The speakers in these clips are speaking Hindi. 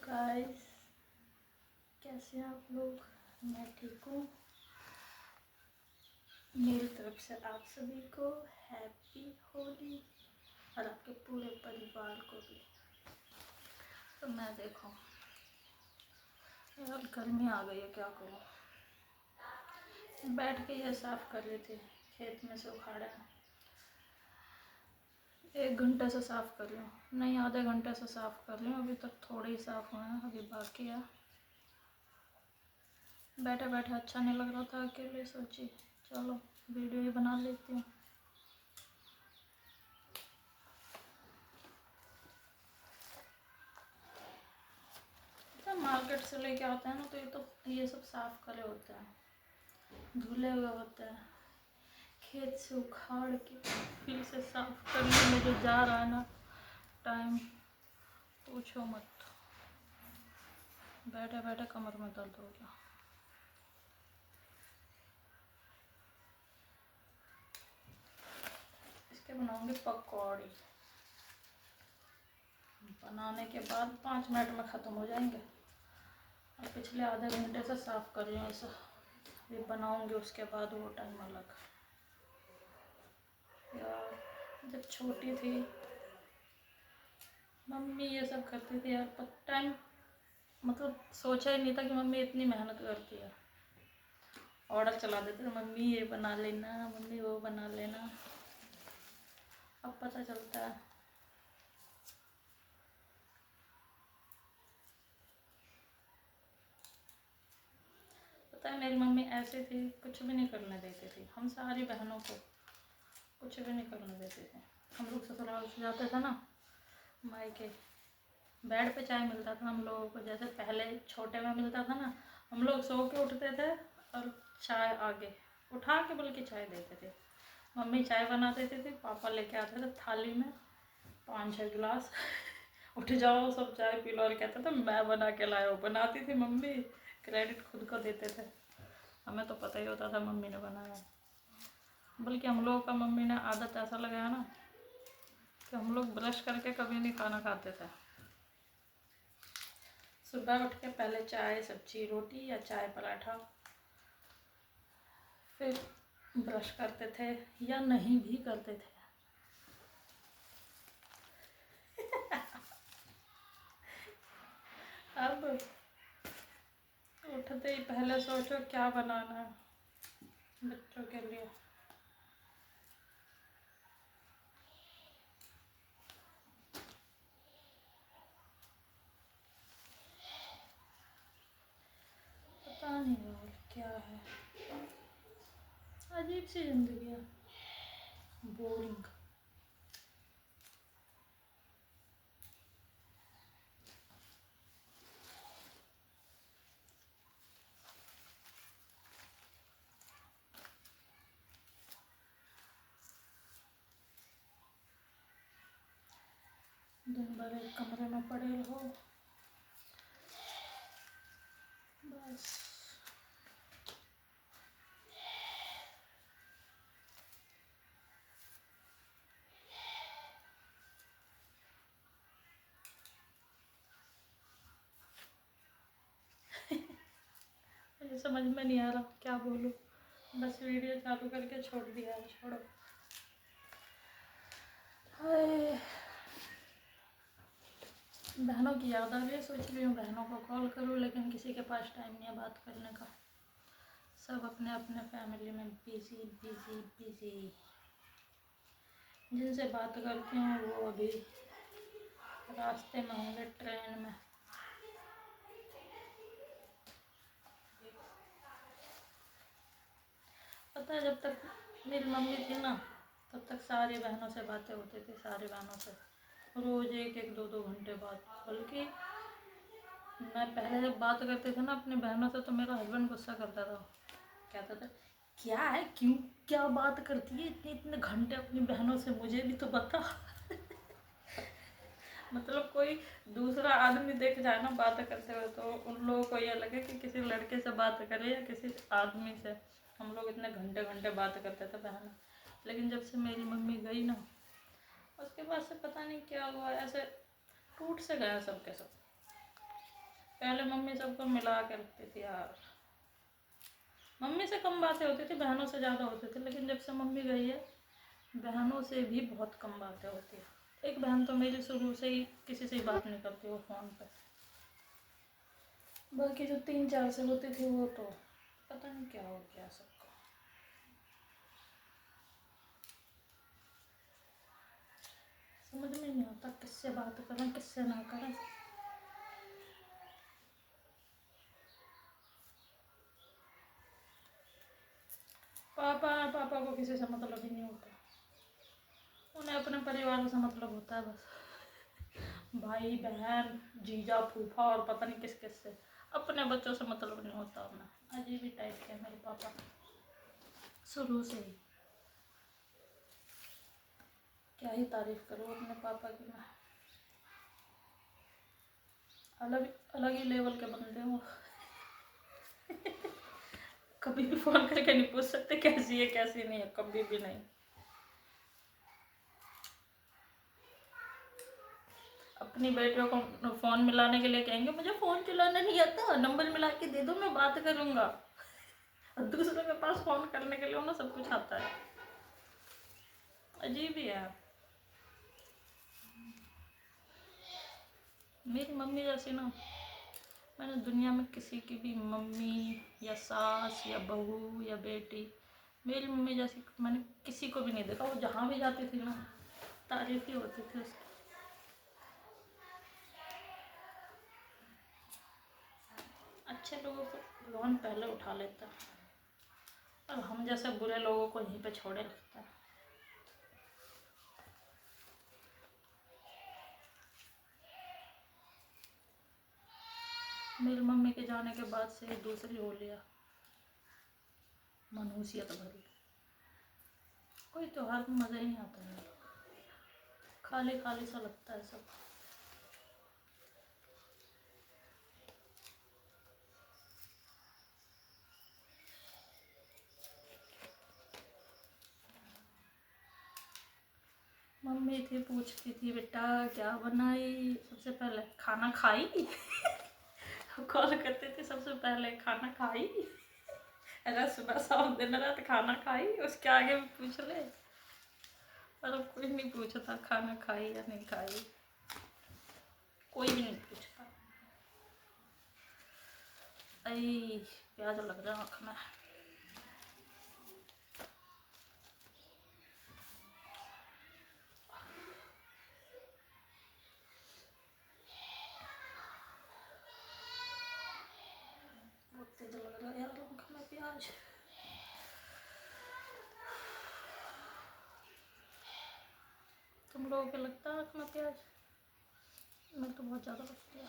गाइस, कैसे हैं आप लोग। मैं ठीक हूँ। मेरी तरफ से आप सभी को हैप्पी होली और आपके पूरे परिवार को भी। तो मैं देखो यार, गर्मी आ गई है, क्या करूँ। बैठ के ये साफ़ कर रही थी, खेत में से उखाड़ा है। 1 घंटे से साफ़ कर रही हूँ, नहीं आधे घंटे से साफ़ कर रही हूँ। अभी तक थोड़े ही साफ़ हुए हैं, अभी बाकी है। बैठे बैठे अच्छा नहीं लग रहा था अकेले, सोची चलो वीडियो ही बना लेती हूँ। मार्केट से लेके आते हैं ना, तो ये सब साफ करे होते हैं, धुले हुए होते हैं। खेत से उखाड़ के फिर से साफ करने में जो जा रहा है ना टाइम, पूछो मत। बैठे बैठे कमर में दर्द हो गया। इसके बनाऊंगी पकौड़ी। बनाने के बाद 5 मिनट में ख़त्म हो जाएंगे। और पिछले आधे घंटे से साफ कर रही हूँ ऐसा। ये बनाऊंगी उसके बाद वो टाइम अलग। यार जब छोटी थी मम्मी ये सब करती थी यार, पर टाइम मतलब सोचा ही नहीं था कि मम्मी इतनी मेहनत करती है। ऑर्डर चला देते थे, मम्मी ये बना लेना, मम्मी वो बना लेना। अब पता चलता है। पता है मेरी मम्मी ऐसी थी, कुछ भी नहीं करने देती थी हम सारी बहनों को, कुछ भी नहीं करने देते थे। हम लोग ससुराल से जाते थे ना मायके, बेड पे चाय मिलता था हम लोगों को, जैसे पहले छोटे में मिलता था ना। हम लोग सो के उठते थे और चाय आगे उठा के बल्कि चाय देते थे। मम्मी चाय बना देती थी, पापा लेके आते थे थाली में 5-6 गिलास उठ जाओ सब चाय पी लो। और कहते थे मैं बना के लाया हूँ। बनाती थी मम्मी, क्रेडिट खुद को देते थे। हमें तो पता ही होता था मम्मी ने बनाया। बल्कि हम लोगों का मम्मी ने आदत ऐसा लगाया ना कि हम लोग ब्रश करके कभी नहीं खाना खाते थे। सुबह उठ के पहले चाय सब्जी रोटी या चाय पराठा, फिर ब्रश करते थे या नहीं भी करते थे। अब उठते ही पहले सोचो क्या बनाना है बच्चों के लिए। पता नहीं और क्या है, अजीब सी जिंदगी है, बोरिंग। दिन भर एक कमरे में पड़े रहो बस। मुझे समझ में नहीं आ रहा क्या बोलूं, बस वीडियो चालू करके छोड़ दिया है। छोड़ो। हाय, बहनों की याद आ रही है, सोच रही हूँ बहनों को कॉल करूँ, लेकिन किसी के पास टाइम नहीं है बात करने का। सब अपने अपने फैमिली में बिजी बिजी बिजी। जिनसे बात करती हूँ वो अभी रास्ते में होंगे, ट्रेन में। पता है जब तक मेरी मम्मी थी ना तब तक सारी बहनों से बातें होती थी, सारी बहनों से रोज़ 1-1 2-2 घंटे बाद। बल्कि मैं पहले जब बात करती थी ना अपनी बहनों से तो मेरा हस्बैंड गुस्सा करता था, कहता था क्या है, क्यों क्या बात करती है इतने इतने घंटे अपनी बहनों से, मुझे भी तो बता। मतलब कोई दूसरा आदमी देख जाए ना बात करते हुए तो उन लोगों को ये लगे कि किसी लड़के से बात करे या किसी आदमी से। हम लोग इतने घंटे घंटे बात करते थे बहन। लेकिन जब से मेरी मम्मी गई ना उसके बाद से पता नहीं क्या हुआ, ऐसे टूट से गया सब के सब। पहले मम्मी सबको मिला के रखती थी यार। मम्मी से कम बातें होती थी, बहनों से ज़्यादा होती थी, लेकिन जब से मम्मी गई है बहनों से भी बहुत कम बातें होती है। एक बहन तो मेरी शुरू से ही किसी से ही बात नहीं करती वो फ़ोन पे। बाकी जो 3-4 से होती थी वो तो पता नहीं क्या हो गया सबको। समझ में नहीं आता किससे बात करें किससे ना करें। पापा को किसी से मतलब ही नहीं होता, उन्हें अपने परिवार से मतलब होता है बस। भाई बहन जीजा फूफा और पता नहीं किस किस से, अपने बच्चों से मतलब नहीं होता उन्हें। अजीब ही टाइप के मेरे पापा शुरू से ही। क्या ही तारीफ करूँ अपने पापा की मैं। अलग अलग ही लेवल के बंदे हो। कभी भी फोन करके नहीं पूछ सकते कैसी है कैसी नहीं है, कभी भी नहीं। अपनी बेटियों को फोन मिलाने के लिए कहेंगे मुझे फोन चलाना नहीं आता, नंबर मिला के दे दो मैं बात करूंगा। और दूसरों के पास फोन करने के लिए उन्हें सब कुछ आता है। अजीब ही है। मेरी मम्मी जैसी ना मैंने दुनिया में किसी की भी मम्मी या सास या बहू या बेटी, मेरी मम्मी जैसी मैंने किसी को भी नहीं देखा। वो जहाँ भी जाती थी ना तारीफ ही होती थी उसकी। अच्छे लोगों को भगवान पहले उठा लेता है और हम जैसे बुरे लोगों को यहीं पे छोड़े रखता है। मेरी मम्मी के जाने के बाद से दूसरी हो लिया मनहूसियत भरी। कोई त्योहार में मज़ा ही नहीं आता है, खाली खाली सा लगता है सब। मम्मी थी पूछती थी बेटा क्या बनाई, सबसे पहले खाना खाई। कॉल करते थे सबसे पहले खाना खाई। अगर सुबह शाम दिन रात खाना खाई, उसके आगे भी पूछ ले। और अब कोई नहीं पूछता खाना खाई या नहीं खाई, कोई भी नहीं पूछता। आई प्याज लग रहा आँख में। बहुत तेज लग रहा है यार आँख में प्याज। तुम लोगों को लगता है आँख में प्याज? मेरे तो बहुत ज़्यादा लगती है।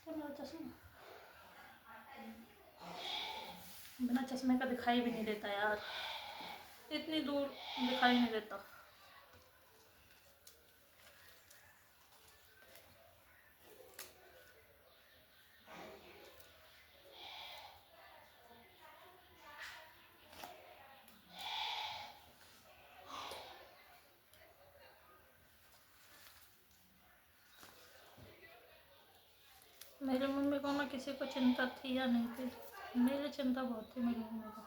तो मेरा चश्मा बिना चश्मे का दिखाई भी नहीं देता यार, इतनी दूर दिखाई नहीं देता। मेरी मम्मी को ना किसी को चिंता थी या नहीं थी, मेरी चिंता बहुत थी मेरी मम्मी को।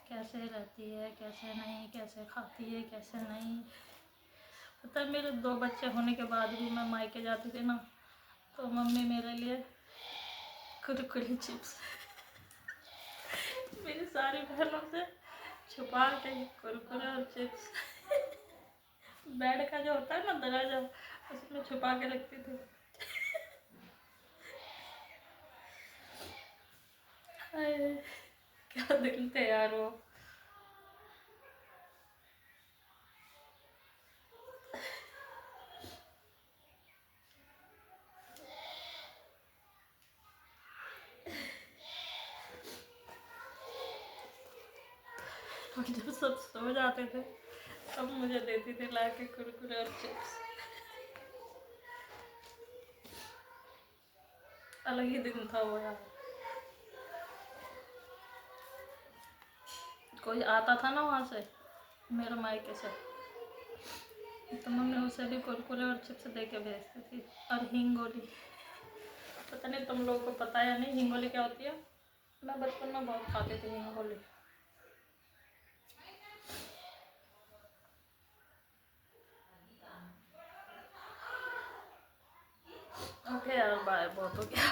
कैसे रहती है कैसे नहीं, कैसे खाती है कैसे नहीं। पता है मेरे 2 बच्चे होने के बाद भी मैं मायके जाती थी ना, तो मम्मी मेरे लिए कुरकुरे चिप्स मेरी सारी बहनों से छुपा के कुरकुरे और चिप्स बेड का जो होता है ना दरवाजा, उसमें छुपा के रखती थी। हाय, क्या दिन थे यार वो। और जब सब सो जाते थे तब मुझे देती थी ला के कुरकुरे और चिप्स। अलग ही दिन था वो यार। कोई आता था ना वहाँ से, मेरे मायके से, तो मम्मी उसे भी कुरकुरे और चिप्स दे के भेजती थी। और हिंगोली, पता नहीं तुम लोगों को पता है या नहीं, हिंगोली क्या होती है? मैं बचपन में बहुत खाती थी हिंगोली। ओके यार, बाय, बहुत हो गया।